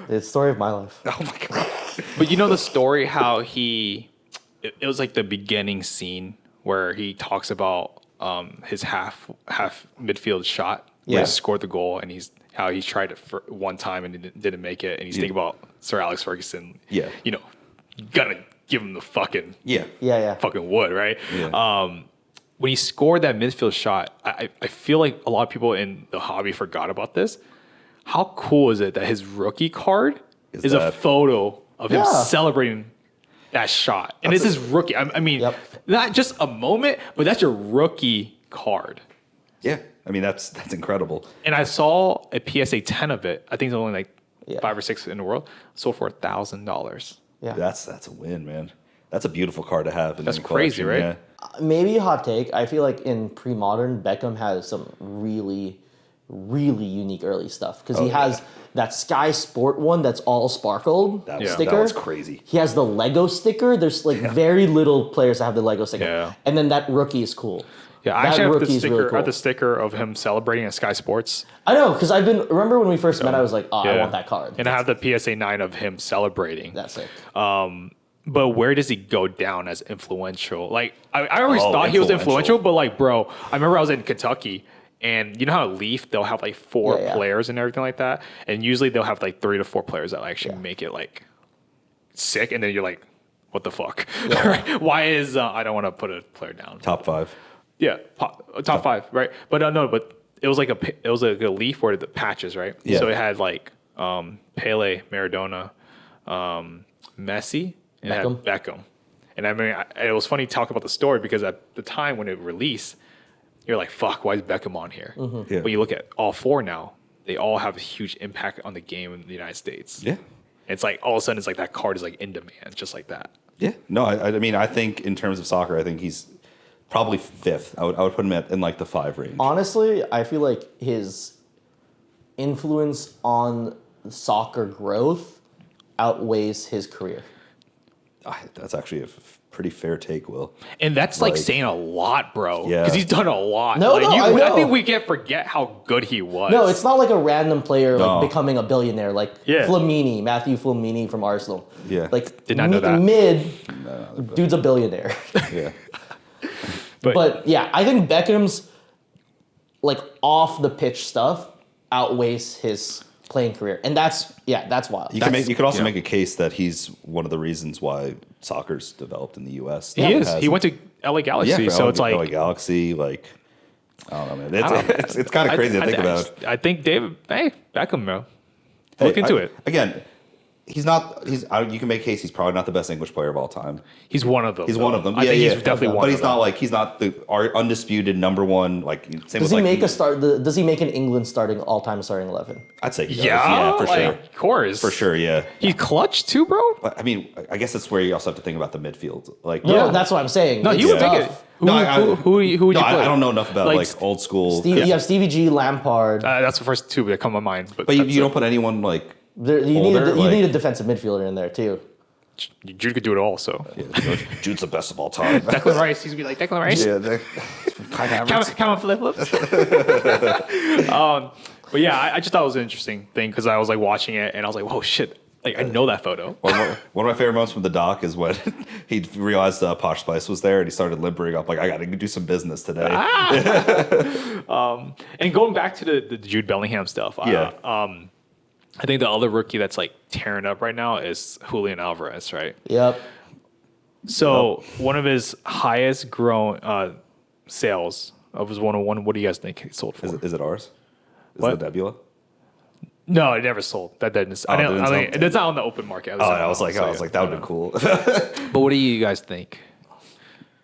It's the story of my life. Oh my god. But you know the story how it was like the beginning scene where he talks about his half midfield shot where Yeah. he scored the goal and how he tried it for one time and didn't make it, and he's thinking about Sir Alex Ferguson. Yeah. You know, gotta give him the fucking Yeah. Yeah. fucking wood, right? Yeah. When he scored that midfield shot, I feel like a lot of people in the hobby forgot about this. How cool is it that his rookie card is a that- photo of him Yeah. celebrating that shot? And it's his rookie. I mean, Yep. not just a moment, but that's your rookie card. Yeah. I mean that's incredible. And I saw a PSA 10 of it. I think it's only like Yeah. 5 or 6 in the world. Sold for $1,000. Yeah. That's a win, man. That's a beautiful card to have. In That's any crazy, collection, right? Yeah. Maybe a hot take. I feel like in pre-modern, Beckham has some really, really unique early stuff because he has that Sky Sport one that's all sparkled That sticker. was crazy. He has the Lego sticker. There's like very little players that have the Lego sticker. Yeah. And then that rookie is cool. Yeah, I That actually have the rookie is sticker. really I have cool. the sticker of him celebrating at Sky Sports. I know because remember when we first met, I was like, oh, I Yeah. want that card. And I have the PSA 9 of him celebrating. That's it. But where does he go down as influential? Like, I always Oh, thought he was influential. influential, but like, bro, I remember I was in Kentucky, and you know how at Leaf, they'll have like 4 Yeah. players and everything like that? And usually they'll have like 3 to 4 players that actually make it like sick, and then you're like, what the fuck? Why is, I don't want to put a player down. Top 5. Yeah, top 5, right? But no, but it was like a leaf where the patches, right? Yeah. So it had like Pele, Maradona, Messi, and it had Beckham. And I mean, it was funny talking about the story because at the time when it released, you're like, "Fuck, why is Beckham on here?" Yeah. But you look at all 4 now; they all have a huge impact on the game in the United States. Yeah. It's like all of a sudden it's like that card is like in demand, just like that. Yeah. No, I mean, I think in terms of soccer, I think he's probably fifth. I would put him in like the 5 range. Honestly, I feel like his influence on soccer growth outweighs his career. That's actually a pretty fair take, Will. And that's like saying a lot, bro. Yeah. Because he's done a lot. No, like, no, I know. I think we can't forget how good he was. No, it's not like a random player No. like becoming a billionaire, like Yeah. Matthew Flamini from Arsenal. Yeah. Like Did not know that. Dude's a billionaire. Yeah. But yeah, I think Beckham's like off the pitch stuff outweighs his playing career, and that's wild. You could also make a case that he's one of the reasons why soccer's developed in the U.S. He is. He went to LA Galaxy, so it's like LA Galaxy, like I don't know, man. It's kind of crazy to think about. I think Beckham, bro. Look into it. Again. He's not. You can make a case he's probably not the best English player of all time. He's one of them. He's one of them. I think he's definitely one. But he's of them. not like he's not the undisputed number one. Like same Does with he like, make a start? Does he make an England all-time starting 11? I'd say he does. Yeah, for like, sure. Of course. For sure, yeah. He clutched too, bro. But, I mean, I guess that's where you also have to think about the midfield. Like, No, that's what I'm saying. No, It's he would make tough. it. No, Who would you put? I don't know enough about like old school. You have Stevie G, Lampard. That's the first two that come to mind. But you don't put anyone like. You older, need a defensive midfielder in there too. Jude could do it all. So Jude's the best of all time. Declan Rice, he's gonna be like Declan Rice. Yeah, kind of Come on, flip flips. But yeah, I just thought it was an interesting thing because I was like watching it and I was like, whoa, shit! Like I know that photo. One of my favorite moments from the doc is when he realized Posh Spice was there and he started limbering up like I got to do some business today. And going back to the Jude Bellingham stuff, I think the other rookie that's like tearing up right now is Julian Alvarez, right? Yep. So one of his highest grown sales of his 101. What do you guys think he sold for? Is it ours? Is What? it the Nebula? No, it never sold. That didn't. I didn't sell? mean, it's not on the open market. I was like that would be cool. But what do you guys think?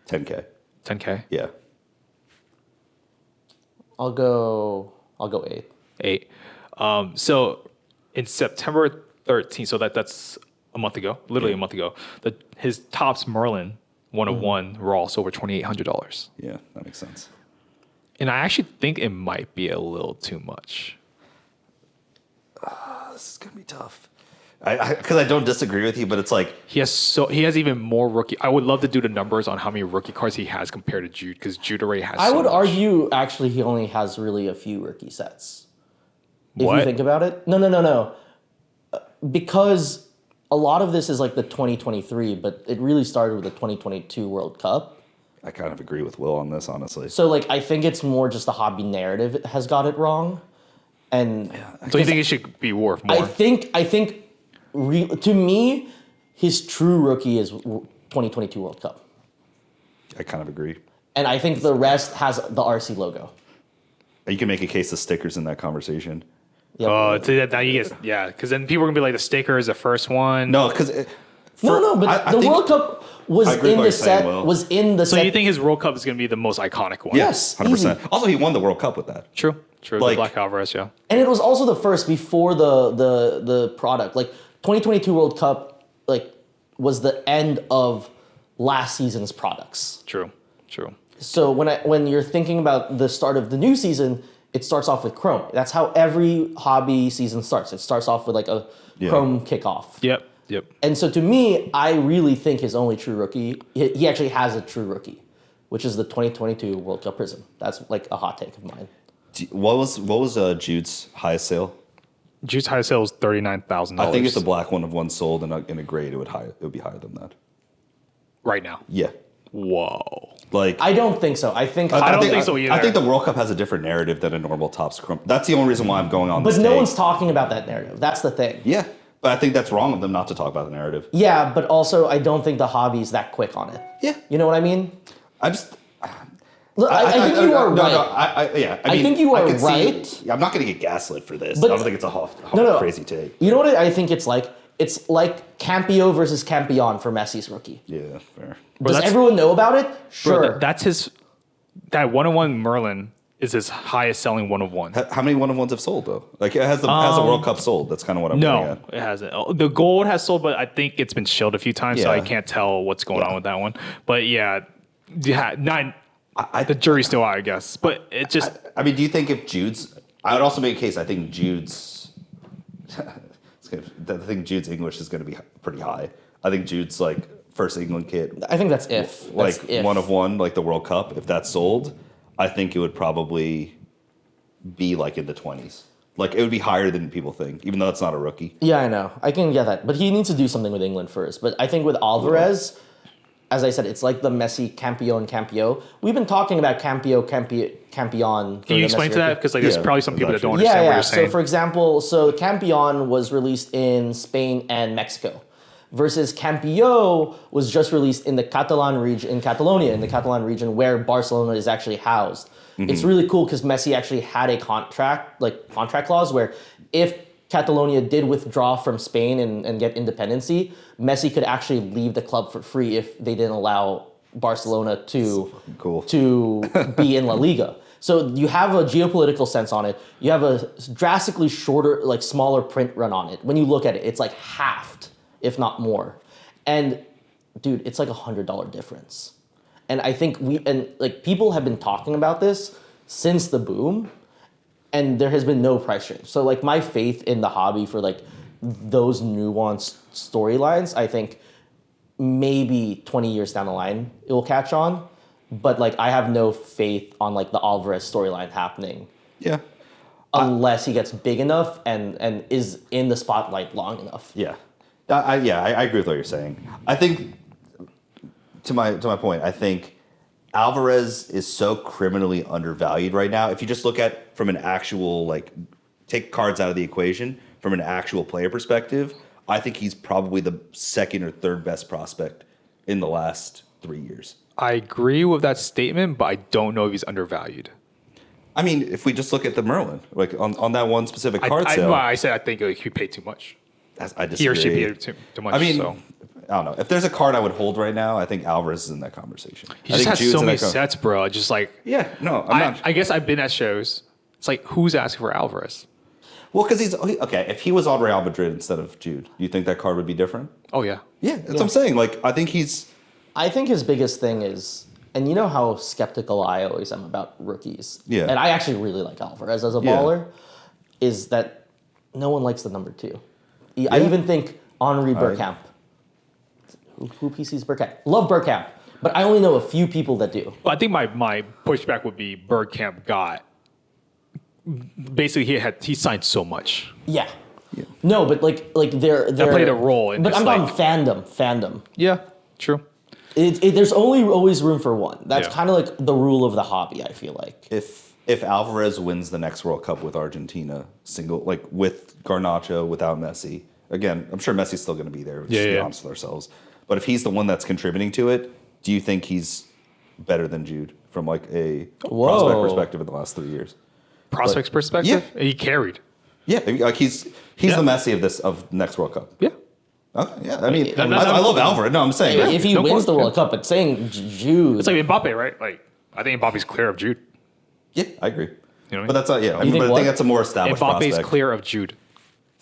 10K. 10K, Yeah. I'll go 8. 8. So in September 13th, so that's a month ago, literally a month ago. His tops Merlin 101 were also over $2,800. Yeah, that makes sense. And I actually think it might be a little too much. This is gonna be tough. Because I don't disagree with you, but it's like He has even more rookie. I would love to do the numbers on how many rookie cards he has compared to Jude, because Jude already has. I so would much. argue actually he only has really a few rookie sets. If What? you think about it. No. Because a lot of this is like the 2023, but it really started with the 2022 World Cup. I kind of agree with Will on this, honestly. So like I think it's more just the hobby narrative has got it wrong. And So you think it should be worth more? I think to me his true rookie is 2022 World Cup. I kind of agree. And I think the rest has the RC logo. You can make a case of stickers in that conversation. Yep. Oh, now you get because then people are gonna be like the sticker is the first one. No, because but the World Cup was I agree with in what the you're saying, set. Will. Was in the So set. you think his World Cup is gonna be the most iconic one? Yes, 100%. easy. Also, he won the World Cup with that. True. The Like- Black Alvarez, yeah. And it was also the first before the product. Like 2022 World Cup, like was the end of last season's products. True. So when you're thinking about the start of the new season, it starts off with Chrome. That's how every hobby season starts. It starts off with like a Chrome kickoff. Yep. And so to me, I really think his only true rookie, he actually has a true rookie, which is the 2022 World Cup Prism. That's like a hot take of mine. What was Jude's highest sale? Jude's highest sale was $39,000. I think if the black one of one sold in a grade, it would be higher than that. right now. Yeah. Whoa. Like I don't think so. I think I don't think so either. I think the World Cup has a different narrative than a normal Topps Chrome. That's the only reason why I'm going on this But no take. one's talking about that narrative. That's the thing. Yeah, but I think that's wrong of them not to talk about the narrative. Yeah, but also I don't think the hobby is that quick on it. Yeah. You know what I mean? I just... Look, I think you are right. I think you are could see- right. I'm not going to get gaslit for this. But- I don't think it's a No. crazy take. You know what I think it's like? It's like Campio versus Campion for Messi's rookie. Yeah, fair. Does that's- everyone know about it? Bro, Sure. that's his. That 101 Merlin is his highest selling one of one. How many one of ones have sold though? Like has the World Cup sold? That's kind of what I'm getting No, at. it hasn't. The gold has sold, but I think it's been shilled a few times, so Yeah. I can't tell what's going on with that one. But yeah, not. I The jury's still out, I guess. But it just I mean, do you think if Jude's? I would also make a case. I think Jude's. I think Jude's English is going to be pretty high. I think Jude's like first England kit, I think that's if. like That's if. one of one, like the World Cup. If that's sold, I think it would probably be like in the 20s. Like it would be higher than people think, even though it's not a rookie. Yeah, I know. I can get that. But he needs to do something with England first. But I think with Alvarez, as I said, it's like the Messi Campion. We've been talking about Campion. can you explain to that? Because like there's Yeah, probably some people that don't Yeah, understand what yeah. you're saying. So for example, Campion was released in Spain and Mexico, versus Campillo was just released in the Catalan region, in Catalonia, in the Catalan region where Barcelona is actually housed. It's really cool because Messi actually had a contract clause where if Catalonia did withdraw from Spain and get independency, Messi could actually leave the club for free if they didn't allow Barcelona Cool. to be in La Liga. So you have a geopolitical sense on it. You have a drastically shorter, like smaller print run on it. When you look at it, it's like halved, if not more. And dude, it's like $100 difference. And I think people have been talking about this since the boom, and there has been no price change. So like my faith in the hobby for like those nuanced storylines, I think maybe 20 years down the line it will catch on. But like I have no faith on like the Alvarez storyline happening Yeah. unless he gets big enough and is in the spotlight long enough. Yeah. I agree with what you're saying. I think to my point, I think Alvarez is so criminally undervalued right now. If you just look at from an actual like take cards out of the equation, from an actual player perspective, I think he's probably the second or third best prospect in the last 3 years. I agree with that statement, but I don't know if he's undervalued. I mean, if we just look at the Merlin, like on that one specific card sale, I said I think he paid too much. I disagree. He or she paid too much. I mean, so. I don't know. If there's a card I would hold right now, I think Alvarez is in that conversation. He I just think has Jude's so in many that sets, bro. Just like I guess I've been at shows. It's like who's asking for Alvarez? Well, because he's okay. If he was on Real Madrid instead of Jude, do you think that card would be different? Oh yeah. Yeah, that's what I'm saying. Like, I think he's. I think his biggest thing is, and you know how skeptical I always am about rookies. Yeah. And I actually really like Alvarez as a baller, is that no one likes the number 2. I even think Henri Bergkamp. Who PC's Bergkamp? Love Bergkamp, but I only know a few people that do. Well, I think my pushback would be Bergkamp got. Basically, he signed so much. Yeah. No, but like they're played a role in but just, I'm like- talking fandom. Yeah, true. There's always room for one. That's Yeah. kind of like the rule of the hobby, I feel like. If Alvarez wins the next World Cup with Argentina, with Garnacho, without Messi, again, I'm sure Messi's still going to be there. Let's just be honest with ourselves. But if he's the one that's contributing to it, do you think he's better than Jude from like a prospect perspective in the last 3 years? Prospects perspective, he carried. Yeah, like he's the Messi of next World Cup. Yeah. Okay, yeah, I mean, No, I love Alvarez. No, I'm saying If he no wins question. the World Cup, but saying Jude. It's like Mbappe, right? Like I think Mbappe's clear of Jude. yeah, I agree. You know what I mean? But that's not I think but I what? think that's a more established Mbappe's prospect. clear of Jude.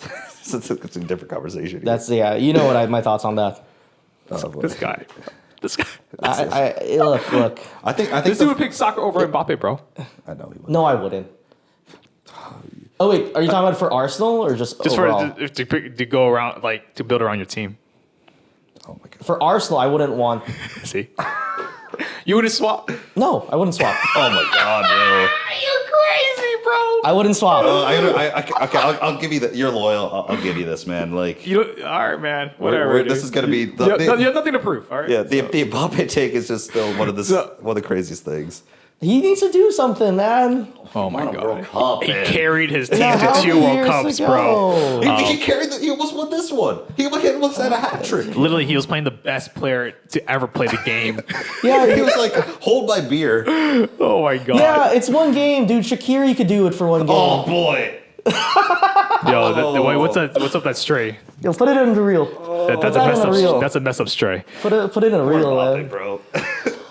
it's a different conversation. That's you know what my thoughts on that. This guy. Look. I think This dude would pick soccer over Mbappe, bro. I know he would. No, I wouldn't. Oh wait, are you talking about for Arsenal or just overall? to go around, like to build around your team. Oh my god. For Arsenal, I wouldn't want. See, you wouldn't swap. No, I wouldn't swap. Oh my god, bro. You're crazy, bro. I wouldn't swap. Okay, I'll give you that. You're loyal. I'll give you this, man. Like, You don't, all right, man. Whatever. this dude. is gonna be You have nothing to prove. All right. yeah. The Mbappe take is just still one of the craziest things. He needs to do something, man. Oh my god. Cup, He man. carried his team How to 2 many World years Cups, ago? bro. He carried. He almost won this one. He almost had a hat trick. Literally, he was playing the best player to ever play the game. Yeah, He was like, hold my beer. Oh my god. yeah, it's one game, dude. Shaqiri could do it for one game. Oh boy. Yo, wait, what's up that stray? Yo, put it in the reel. That's that in a reel. That's a mess up stray. Put it in a reel, Mbappe, man. bro.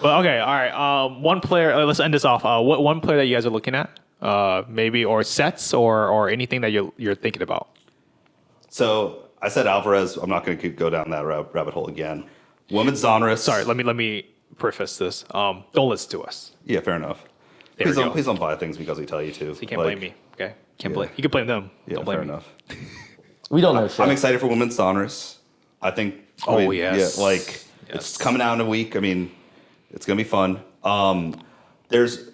Well, okay, all right. One player. Let's end this off. What one player that you guys are looking at? Maybe or sets or anything that you're thinking about. So I said Alvarez. I'm not going to go down that rabbit hole again. Women's Donruss. Sorry, let me preface this. Don't listen to us. Yeah, fair enough. There we go. Please don't buy things because we tell you to. So you can't blame me. Okay, can't blame. You can blame them. Yeah, Don't blame fair me. enough. We don't know shit. I'm excited for Women's Donruss. I think. Yes. Yeah, like it's coming out in a week. I mean, it's gonna be fun. There's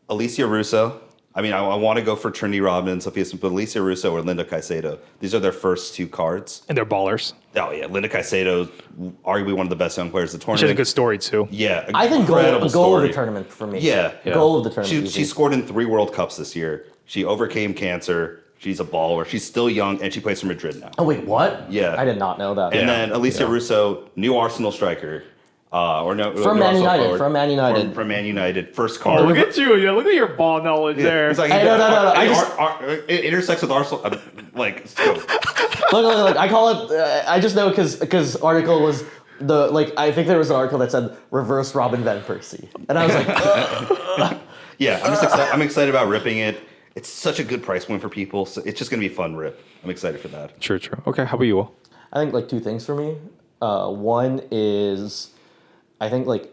Alicia Russo. I mean, I want to go for Trinity Rodman, Sophia Smith, but Alicia Russo or Linda Caicedo. These are their first 2 cards. And they're ballers. Oh yeah, Linda Caicedo, arguably one of the best young players of the She has tournament. a good story too. Yeah, I think goal of story. the tournament for me. Yeah. Goal of the tournament. She scored in 3 World Cups this year. She overcame cancer. She's a baller. She's still young, and she plays for Madrid now. Oh wait, what? Yeah. I did not know that. And then Alicia Russo, new Arsenal striker. From Man Arsenal United. forward. From Man United. From Man United. First Oh, card. look at you! Yeah, look at your ball knowledge there. It's like, Hey, no. it intersects with Arsenal. Like, so. Look, I call it. I just know because article was I think there was an article that said reverse Robin van Persie, and I was like, Yeah, I'm just excited. I'm excited about ripping it. It's such a good price point for people, so it's just gonna be a fun rip. I'm excited for that. True. Okay, how about you, Will? I think like 2 things for me. One is, I think like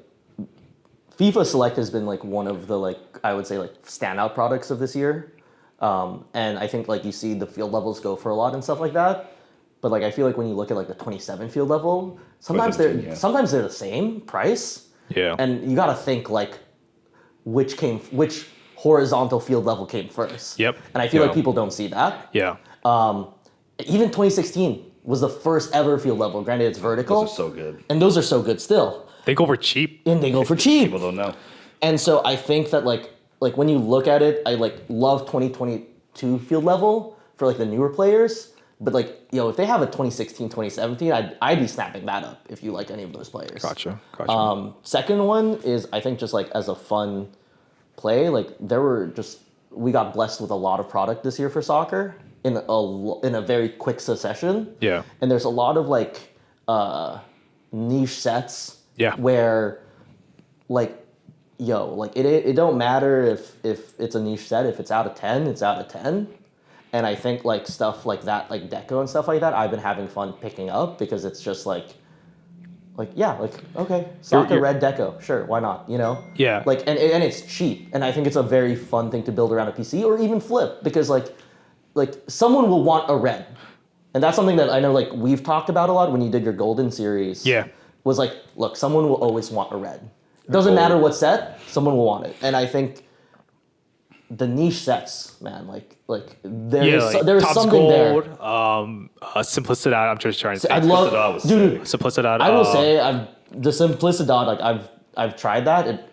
FIFA Select has been like one of the I would say standout products of this year, and I think you see the field levels go for a lot and stuff like that. But I feel like when you look at the 27 field level, sometimes 17, yeah. sometimes they're the same price. Yeah. And you got to think which horizontal field level came first. Yep. And I feel Yeah. like people don't see that. Yeah. Even 2016 was the first ever field level. Granted, it's vertical. Those are so good. And those are so good still. They go for cheap. And they go for cheap. People don't know. And so I think that when you look at it, I love 2022 field level for the newer players. But if they have a 2016, 2017, I'd be snapping that up if you like any of those players. Gotcha. Second one is I think just as a fun play, we got blessed with a lot of product this year for soccer in a very quick succession. Yeah. And there's a lot of niche sets. Yeah. Where it don't matter if it's a niche set. If it's out of 10, it's out of 10. And I think stuff like that, deco and stuff like that, I've been having fun picking up because it's just okay, soccer red deco, sure, why not, Yeah. and it's cheap, and I think it's a very fun thing to build around a PC or even flip because someone will want a red, and that's something that I know we've talked about a lot when you did your golden series. Yeah. Was look, someone will always want a red. Doesn't matter what set, someone will want it, and I think the niche sets, man, there's Topps something Gold, there. Simplicidad. I'm just trying to think. I Simplicidad love, was dude. Simplicidad. I will say, the Simplicidad, I've tried that.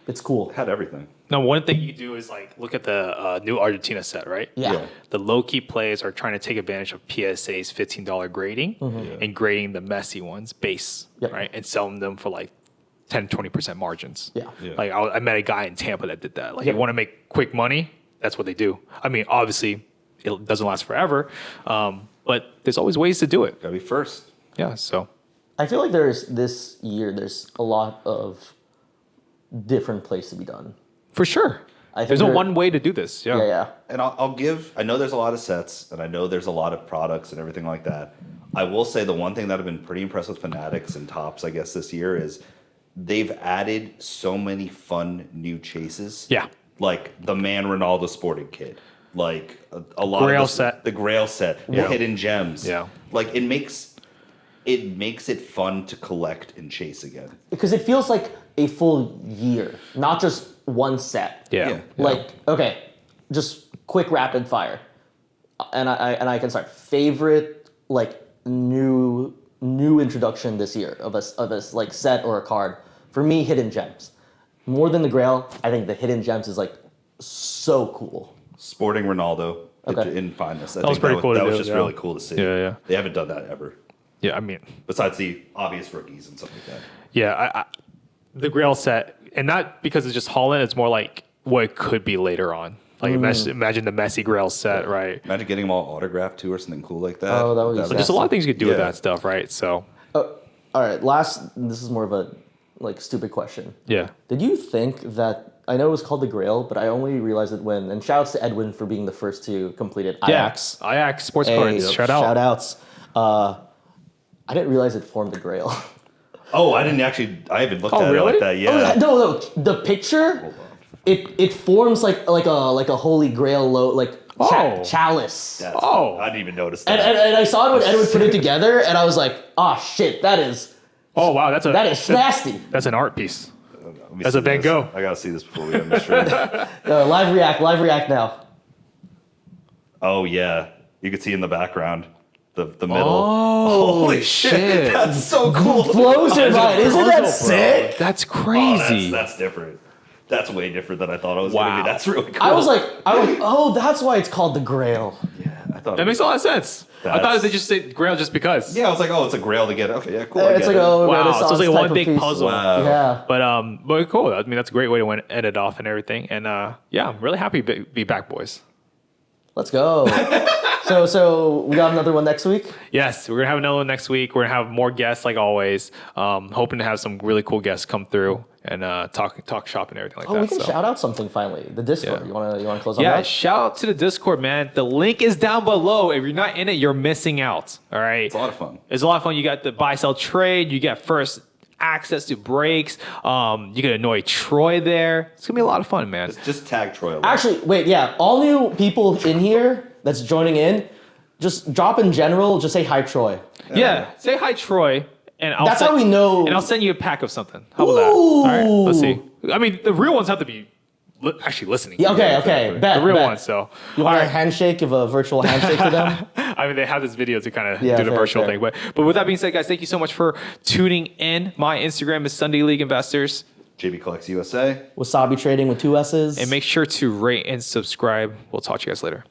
It's cool. It had everything. No, one thing you do is look at the new Argentina set, right? Yeah. The low key players are trying to take advantage of PSA's $15 grading and grading the messy ones base, Yep. right, and selling them for 10-20% margins. Yeah. Yeah. I met a guy in Tampa that did that. You want to make quick money, that's what they do. I mean, obviously, it doesn't last forever, but there's always ways to do it. Gotta be first. Yeah. So I feel like there's a lot of different plays to be done. for sure, I think there's no there- one way to do this. Yeah. Yeah. And I'll give, I know there's a lot of sets, and I know there's a lot of products and everything like that. I will say the one thing that I've been pretty impressed with Fanatics and Topps, I guess, this year is they've added so many fun new chases. Yeah. Like the Man Ronaldo sporting kit. Like a lot Grail of set. The Grail set. Yeah. The Hidden Gems. Yeah. Like it makes it fun to collect and chase again. Because it feels like a full year, not just one set. Yeah. Yeah. Okay, just quick rapid fire, and I can start. Favorite new introduction this year of a set or a card for me. Hidden Gems, more than the Grail. I think the Hidden Gems is so cool. Sporting Ronaldo Okay. in finest. I That was think pretty cool to That was do, just yeah. really cool to see. Yeah. They haven't done that ever. Yeah. I mean, Besides the obvious rookies and stuff like that. yeah. The Grail set, and not because it's just Holland. It's more like what it could be later on. Imagine the Messi Grail set, right? Imagine getting them all autographed too or something cool like that. Oh, that would be So there's a lot of things you could do with Yeah. that stuff, right? So All right, this is more of a like stupid question. Yeah. Did you think that, I know it was called the Grail, but I only realized it when, and shout outs to Edwin for being the first to complete it. Ajax. Yeah. Ajax Sports Hey, Cards. Shout out. Shout outs. I didn't realize it formed the Grail. Oh, I haven't looked Oh, at really? it like that. Yeah. No, the picture, it forms like a holy Grail chalice. I didn't even notice that. And I saw it when Edwin put it together, and I was like, oh shit, that is Oh, wow. that is nasty. That's an art piece. Let me That's see a Van this. Gogh. I gotta see this before we end the stream. Live react now. Oh yeah, you can see in the background the middle. Oh, Holy shit, that's so cool. Blows your mind, isn't that puzzle, sick? That's Oh, crazy. that's different. That's way different than I thought it was gonna Wow. be. That's really cool. I was like, oh, that's why it's called the Grail. yeah, I thought That makes a lot of sense. I thought That's- they just said Grail just because. Yeah, I was like, oh, it's a Grail to get. Okay, yeah, cool. I It's get like it. a Wow, so Renaissance it's like type one of big piece. puzzle. Wow. Yeah. But cool. I mean, that's a great way to end it off and everything. And yeah, I'm really happy to be back, boys. Let's go. So we got another one next week. Yes, we're gonna have another one next week. We're gonna have more guests like always. Hoping to have some really cool guests come through and talk shop and everything like Oh, that. we can so. shout out something finally. The Discord. Yeah. You wanna close on Yeah, that? shout out to the Discord, man. The link is down below. If you're not in it, you're missing out. All right. It's a lot of fun. It's a lot of fun. You got the buy, sell, trade. You get first access to breaks. You can annoy Troy there. It's gonna be a lot of fun, man. Just tag Troy. along. Actually, wait, yeah. All new people in here that's joining in, just drop in general. Just say hi, Troy. Yeah. Say hi, Troy. And I'll That's how we know. And I'll send you a pack of something. How about that? All right. Let's see. I mean, the real ones have to be actually listening. Yeah, okay. exactly. Bet, The real bet. ones. So You want a handshake? Give a virtual handshake to them. I mean, they have this video to kind of Yeah, do the fair, virtual fair. thing. But with that being said, guys, thank you so much for tuning in. My Instagram is Sunday League Investors. JB Collects USA. Wasabi trading with 2 S's. And make sure to rate and subscribe. We'll talk to you guys later.